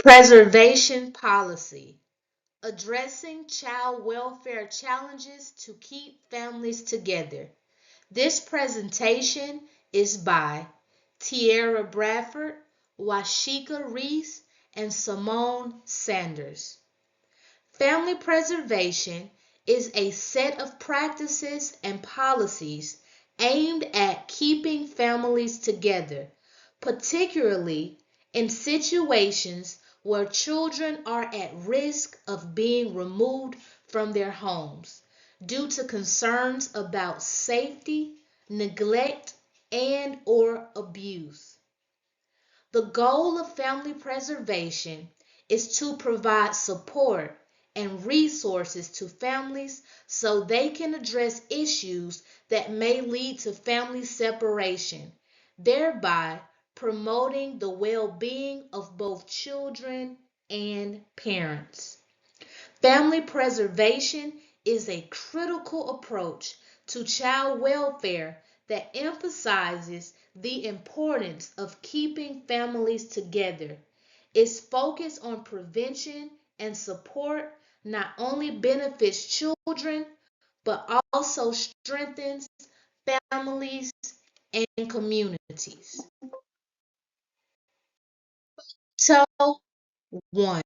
Preservation policy. Addressing child welfare challenges to keep families together. This presentation is by Tierra Bradford, Washika Reese, and Simone Sanders. Family preservation is a set of practices and policies aimed at keeping families together, particularly in situations where children are at risk of being removed from their homes due to concerns about safety, neglect, and/or abuse. The goal of family preservation is to provide support and resources to families so they can address issues that may lead to family separation, thereby promoting the well-being of both children and parents. Family preservation is a critical approach to child welfare that emphasizes the importance of keeping families together. Its focus on prevention and support not only benefits children but also strengthens families and communities. So, 1.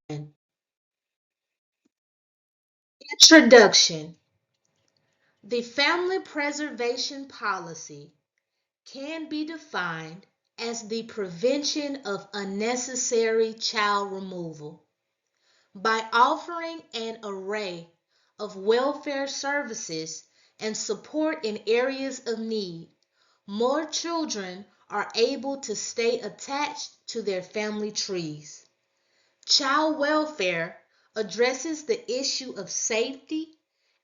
Introduction. The family preservation policy can be defined as the prevention of unnecessary child removal. By offering an array of welfare services and support in areas of need, more children are able to stay attached to their family trees. Child welfare addresses the issue of safety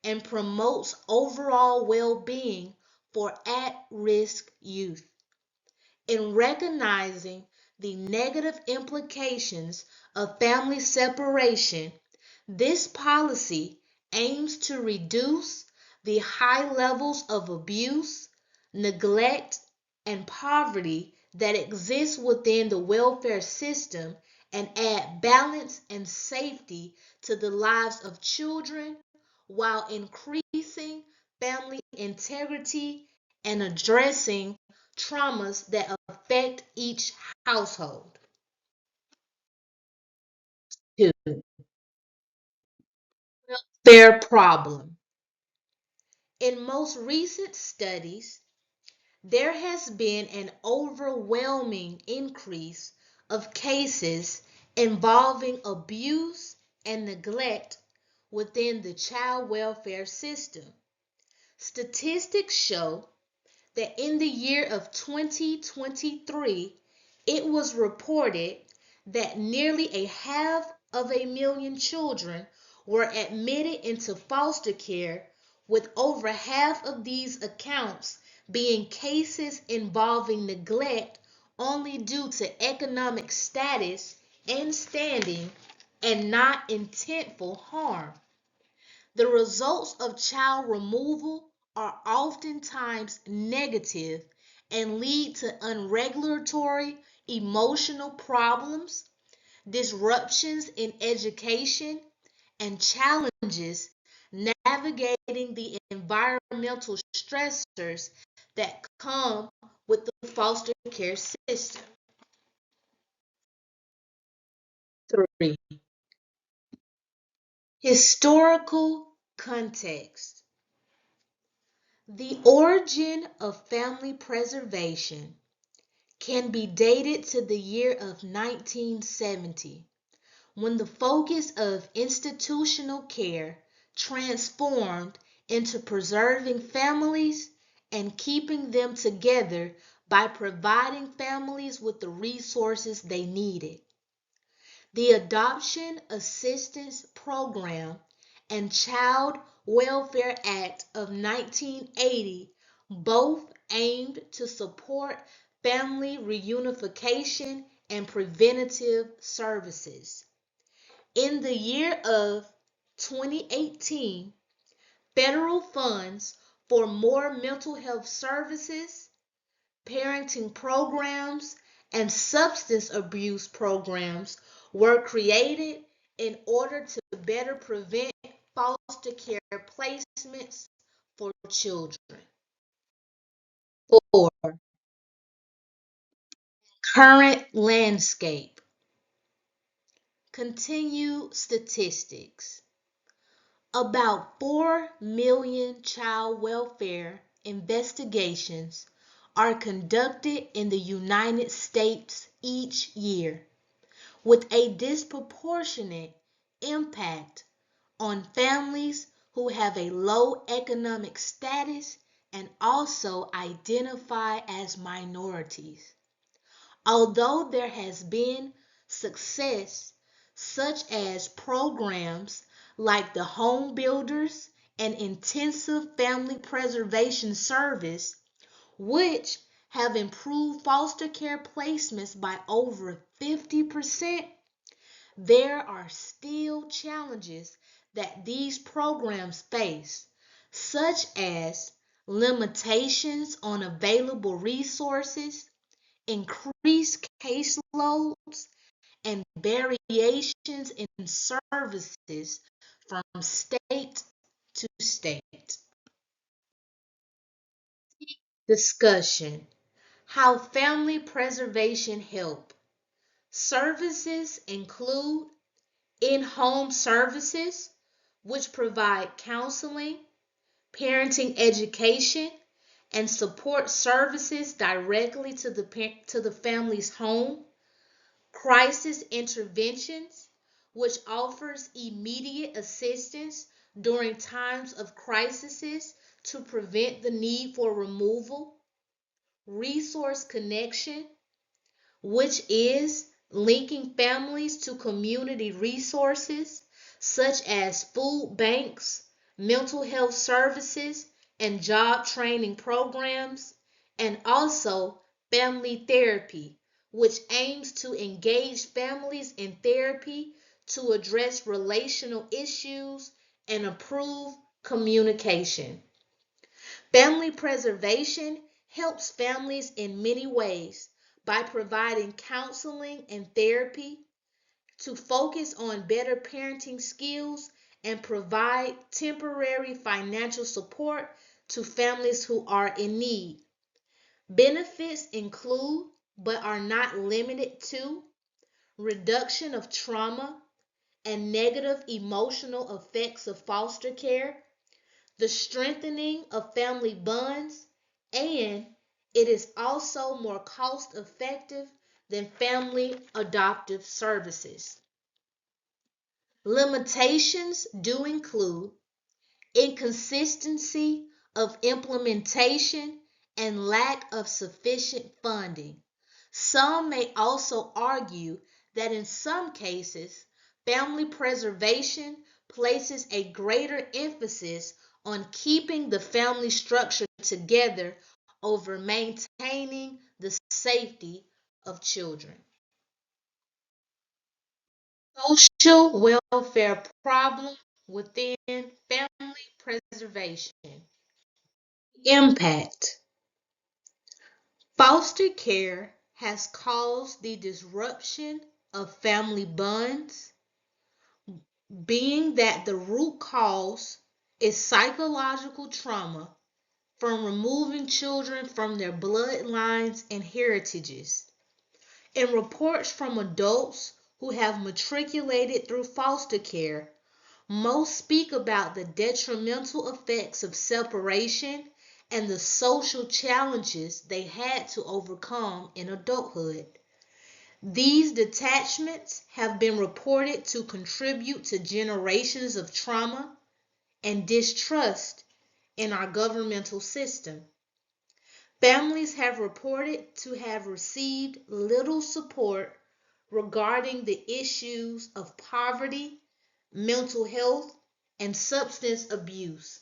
and promotes overall well-being for at-risk youth. In recognizing the negative implications of family separation, this policy aims to reduce the high levels of abuse, neglect, and poverty that exist within the welfare system and add balance and safety to the lives of children while increasing family integrity and addressing traumas that affect each household. 2. Welfare problem. In most recent studies, there has been an overwhelming increase of cases involving abuse and neglect within the child welfare system. Statistics show that in the year of 2023, it was reported that nearly a half of a million children were admitted into foster care, with over half of these accounts being cases involving neglect only due to economic status and standing and not intentful harm. The results of child removal are oftentimes negative and lead to unregulatory emotional problems, disruptions in education, and challenges navigating the environmental stressors that come with the foster care system. 3. Historical context. The origin of family preservation can be dated to the year of 1970, when the focus of institutional care transformed into preserving families and keeping them together by providing families with the resources they needed. The Adoption Assistance Program and Child Welfare Act of 1980 both aimed to support family reunification and preventative services. In the year of 2018, federal funds for more mental health services, parenting programs, and substance abuse programs were created in order to better prevent foster care placements for children. 4. Current landscape. Continued statistics. About 4 million child welfare investigations are conducted in the United States each year, with a disproportionate impact on families who have a low economic status and also identify as minorities. Although there has been success, such as programs like the Home Builders and Intensive Family Preservation Service, which have improved foster care placements by over 50%, there are still challenges that these programs face, such as limitations on available resources, increased caseloads, and variations in services from state to state. Discussion. How family preservation help. Services include in-home services, which provide counseling, parenting education, and support services directly to the family's home. Crisis interventions, which offers immediate assistance during times of crises to prevent the need for removal. Resource connection, which is linking families to community resources such as food banks, mental health services, and job training programs, and also family therapy, which aims to engage families in therapy to address relational issues and improve communication. Family preservation helps families in many ways by providing counseling and therapy to focus on better parenting skills and provide temporary financial support to families who are in need. Benefits include, but are not limited to, reduction of trauma and negative emotional effects of foster care, the strengthening of family bonds, and it is also more cost effective than family adoptive services. Limitations do include inconsistency of implementation and lack of sufficient funding. Some may also argue that in some cases, family preservation places a greater emphasis on keeping the family structure together over maintaining the safety of children. Social welfare problem within family preservation. Impact. Foster care has caused the disruption of family bonds, being that the root cause is psychological trauma from removing children from their bloodlines and heritages. In reports from adults who have matriculated through foster care, most speak about the detrimental effects of separation and the social challenges they had to overcome in adulthood. These detachments have been reported to contribute to generations of trauma and distrust in our governmental system. Families have reported to have received little support regarding the issues of poverty, mental health, and substance abuse.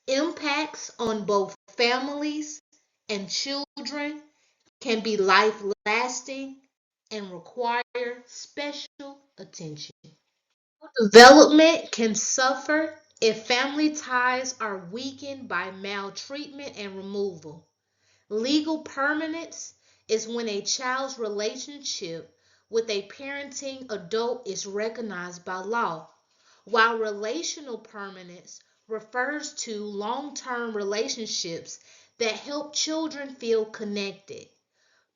Impacts on both families and children can be life lasting and require special attention. Development can suffer if family ties are weakened by maltreatment and removal. Legal permanence is when a child's relationship with a parenting adult is recognized by law, while relational permanence refers to long-term relationships that help children feel connected.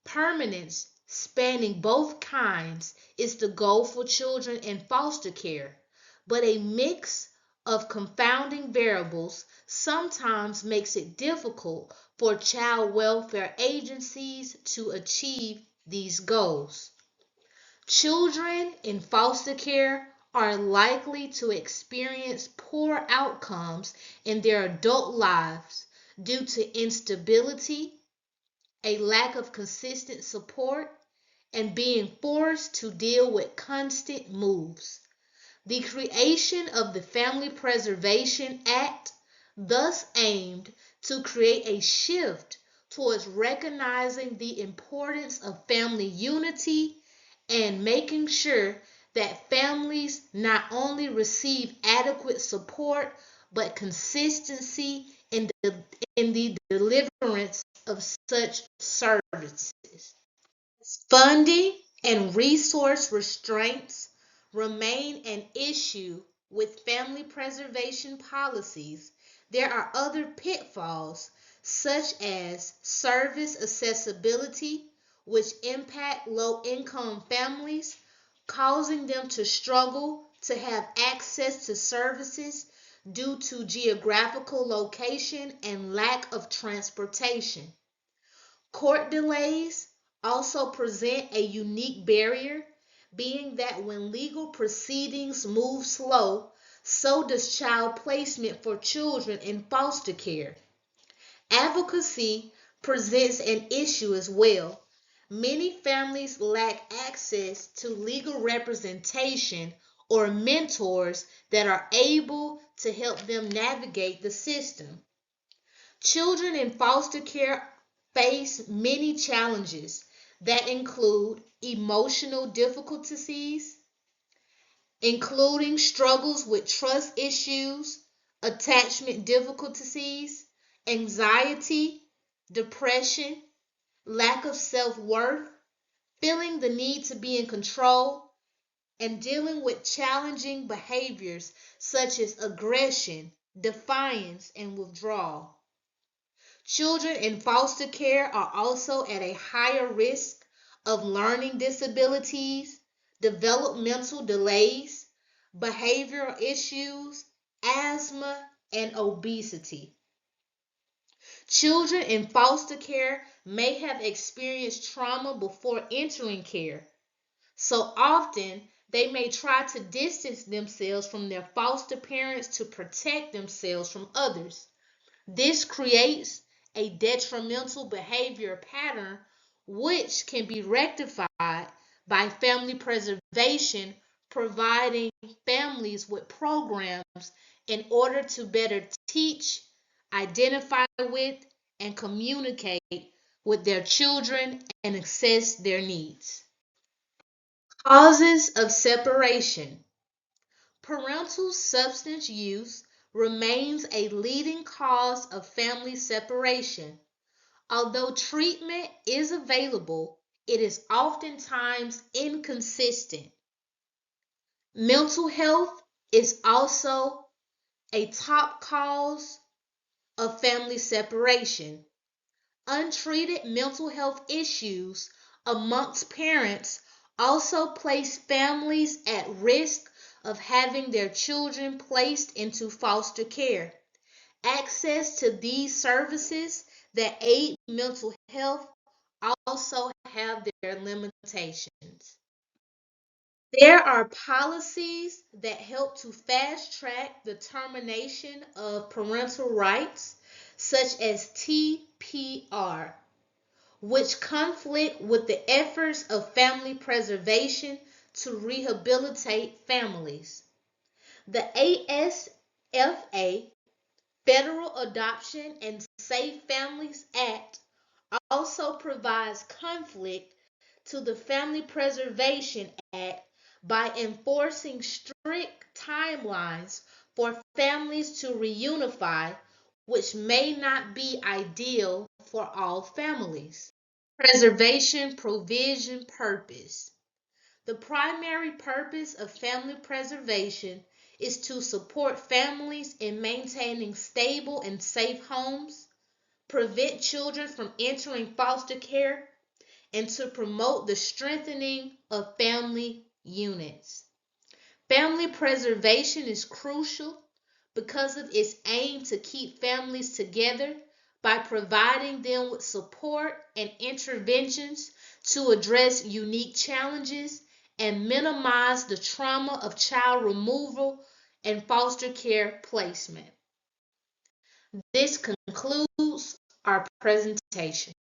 Permanence, spanning both kinds, is the goal for children in foster care, but a mix of confounding variables sometimes makes it difficult for child welfare agencies to achieve these goals. Children in foster care are likely to experience poor outcomes in their adult lives due to instability, a lack of consistent support, and being forced to deal with constant moves. The creation of the Family Preservation Act thus aimed to create a shift towards recognizing the importance of family unity and making sure that families not only receive adequate support but consistency in the deliverance of such services. Funding and resource restraints remain an issue with family preservation policies. There are other pitfalls, such as service accessibility, which impact low-income families, causing them to struggle to have access to services due to geographical location and lack of transportation. Court delays also present a unique barrier, being that when legal proceedings move slow, so does child placement for children in foster care. Advocacy presents an issue as well. Many families lack access to legal representation or mentors that are able to help them navigate the system. Children in foster care face many challenges that include emotional difficulties, including struggles with trust issues, attachment difficulties, anxiety, depression, lack of self-worth, feeling the need to be in control, and dealing with challenging behaviors such as aggression, defiance, and withdrawal. Children in foster care are also at a higher risk of learning disabilities, developmental delays, behavioral issues, asthma, and obesity. Children in foster care may have experienced trauma before entering care, so often they may try to distance themselves from their foster parents to protect themselves from others. This creates a detrimental behavior pattern which can be rectified by family preservation, providing families with programs in order to better teach, identify with, and communicate with their children and assess their needs. Causes of separation. Parental substance use remains a leading cause of family separation. Although treatment is available, it is oftentimes inconsistent. Mental health is also a top cause of family separation. Untreated mental health issues amongst parents also place families at risk of having their children placed into foster care. Access to these services that aid mental health also have their limitations. There are policies that help to fast track the termination of parental rights, such as TPR, which conflict with the efforts of family preservation to rehabilitate families. The ASFA, Federal Adoption and Safe Families Act, also provides conflict to the Family Preservation Act by enforcing strict timelines for families to reunify, which may not be ideal for all families. Preservation Provision Purpose. The primary purpose of family preservation is to support families in maintaining stable and safe homes, prevent children from entering foster care, and to promote the strengthening of family units. Family preservation is crucial because of its aim to keep families together by providing them with support and interventions to address unique challenges and minimize the trauma of child removal and foster care placement. This concludes our presentation.